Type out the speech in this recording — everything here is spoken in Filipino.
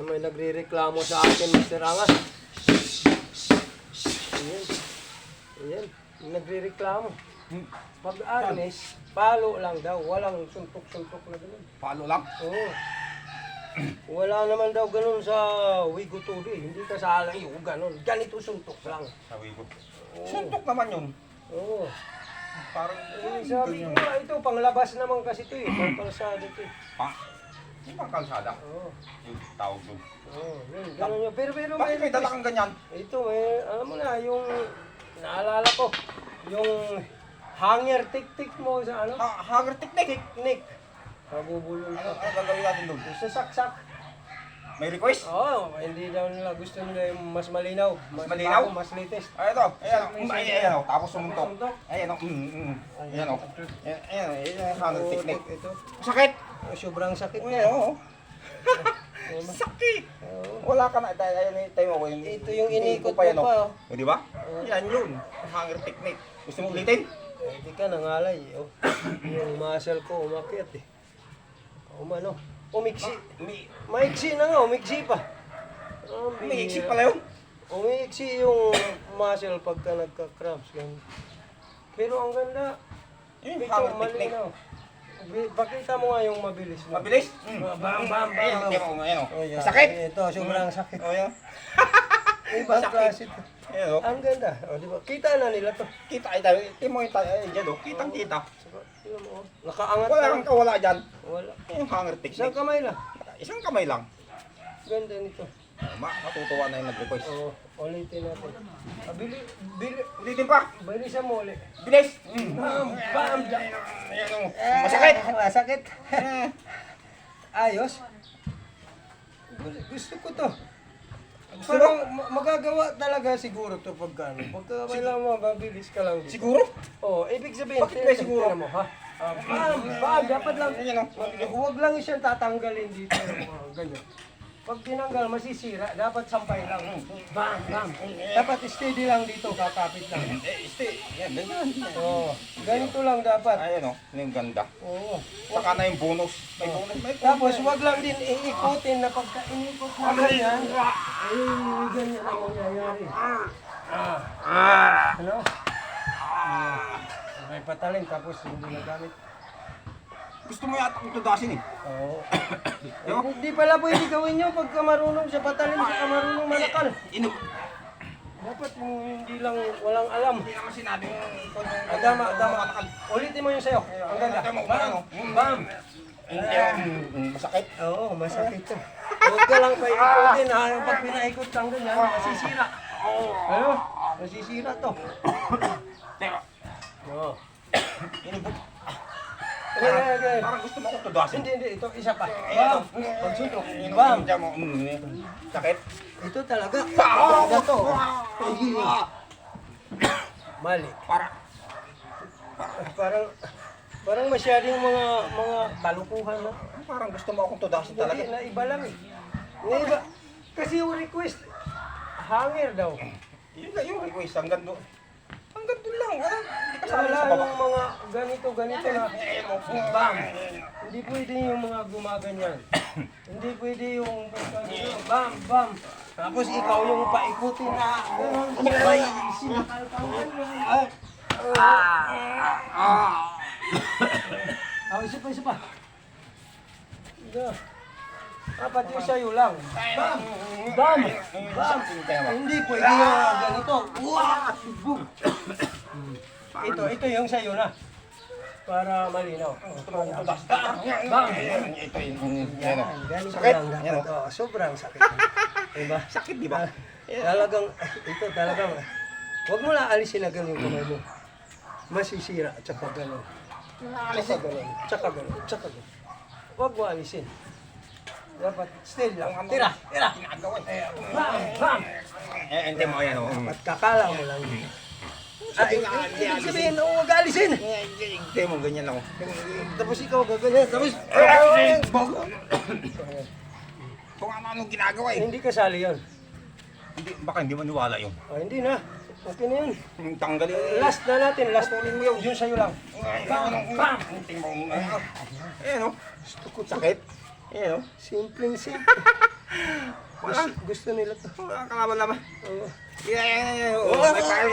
may nagre-reklamo sa akin, Mr. Angas. Ayan. Ayan. May nagre-reklamo. Pag Arnes, palo lang daw. Walang suntok-suntok na gano'n. Palo lang. Oo. Wala naman daw ganun sa Wiguturi. Hindi ka sa alay o ganun. Ganito suntok lang. Sa Wigot. Oo. Suntok naman yun. Oo. Parang, Sabi ko nga, ito, panglabas naman kasi ito eh. Pangkalsada ito eh. Yung pang kalsada. Oo. Yung tawag doon. Oo, yun, ganun yun. Pero Bakit may dala kang ganyan? ito eh, alam mo na, yung naalala ko, yung hanger tik-tik mo sa ano? Hanger teknik. Tiknik. Mabubulol Ano ka. gagawin natin doon? Sa saksak. May request? Oo, hindi daw nila gusto nila yung mas malinaw. Mas malinaw? bago, mas latest. Ay, ito. Ayan, ayan, o. Tapos sumuntok. Sumuntok? Ayan, o. Ayan, o. Ayan, yung hanger Oo, teknik. ito. Sakit! Sobrang sakit Ayan, na. o. Sakit! Oo. Wala ka na. Ayan, tayo mo. Ito yung inikot pa yan, ko pa, o. oh. O, di ba? Oo. Yan yun. Hanger teknik. Gusto mo ulitin? Hindi ka nangalay. Oh. Yung muscle ko umakyat eh. Umano. Umiksi. Maiksi na nga, umiksi pa. May exit pala yun. Umiksi yung muscle pagka nagka-cramps. Ganun. Pero ang ganda. Yung Ito, hanger teknik. malinaw. Pakita mo nga yung mabilis. Mabilis? Bam, bam, bam. Ayan, tingnan mo, ayan, o. Oh, yan. Sakit! Ito, sobrang sakit. O, yan. Ibang Sakit. klase ito. Ayan, o. Ang ganda. O, di ba? Kita na nila to. Kita, ay, tayo. Tingnan mo yung tayo. Ayan, dyan, o. Kitang-kita. Tingnan mo, oh. Nakaangat Wala na. kang kawala dyan. Wala. Yung hanger Isang teknik. kamay lang. Isang kamay lang. Ganda nito. Matutuwa na yung nag-request. Oo, ulitin natin. Bili, Ulitin pa. bilisan mo ulit. Bilis! Bam! Bam! Ayan, o. Masakit! Masakit. Ayos. Gusto ko to. Gusto Parang magagawa talaga siguro to pagka ano. Pagka kailangan mo, mabilis ka lang dito. Siguro? Oo, ibig sabihin. Bakit may siguro? tingnan mo, ha? Bam! Bam! Dapat lang. Ayan, o. Huwag lang siyang tatanggalin dito. Ganyan. Pag tinanggal, masisira. Dapat sampay lang. Bam! Bam! Dapat steady lang dito. Kakapit lang. Stay. Yan, ganyan. Oo. Ganito lang dapat. Ayan, o. Yung ganda. Oo. Saka na yung bonus. May bonus. May bonus. Tapos wag lang din iikutin na pagka inikot na ganyan, ganyan ang mangyayari. Ano? Okay, patalin tapos hindi na gamit. Gusto mo yata kung tudasin eh. Oo. Hindi pala pwede gawin nyo pagka marunong siya patalin sa marunong manakal. Dapat hindi lang walang alam. Hindi naman sinabi mo. Adama. Ulitin mo yung sayo. Ang ganda. Bam! Bam! Masakit. Oo, masakit to. Huwag ka lang paikutin ha. Pag pinaikot lang ganyan, masisira. Ano? Masisira to. Teka. Oo. Inibot. Okay. Parang gusto mo kung tudasin. Hindi. Ito, isa pa. Bam! Pagsuntok. Bam! Sakit. Ito talaga. Talaga to. Mali. Parang masyadong mga kalukuhan na. Parang gusto mo akong tudasin talaga. Hindi, na iba lang eh. Na iba. Kasi yung request, hanger daw. Yun na yung request. Hanggang doon. Hanggang doon lang. Hindi ka sana Wala sa baba. yung mga ganito na. Bam! Hindi pwede yung mga gumaganyan. Hindi pwede yung bam, bam. Tapos ikaw yung paikutin na gano'n. May sinakal kang ganyan. Isa pa. Dapat yung sa'yo lang. Bam! Bam! Bam! Hindi pwede yung ganito. Boom! Ito yung sa'yo na. Para malinaw. Gusto mo akong tudasin. Bam! Ito yung Ganito sakit. lang Yan, dapat. oh. Sobrang sakit. Diba? Sakit, di ba? Talagang, huwag mo lang alisin agad yung kamay mo. Masisira, tsaka gano'n. Tsaka gano'n. Huwag mo alisin. Dapat still lang. Tira! Ginagawa. Bam! Bam! Hindi mo, ayan o. At kakala mo lang. Ibig sabihin, huwag alisin! Hindi mo, ganyan lang. Tapos ikaw gaganyan. Tapos, Kung ano ginagawa eh. hindi kasali yan. Baka hindi maniwala yun. Hindi na. Okay na yun. Tanggalin. Last na natin. Last ulit mo yun sa'yo lang. Bam! Ayan o. Gusto ko Sakit. Ayan o. Simpleng simple. Wala. Gusto nila to. Wala kalaban-laban. Oo. Yeah. Oh, may pare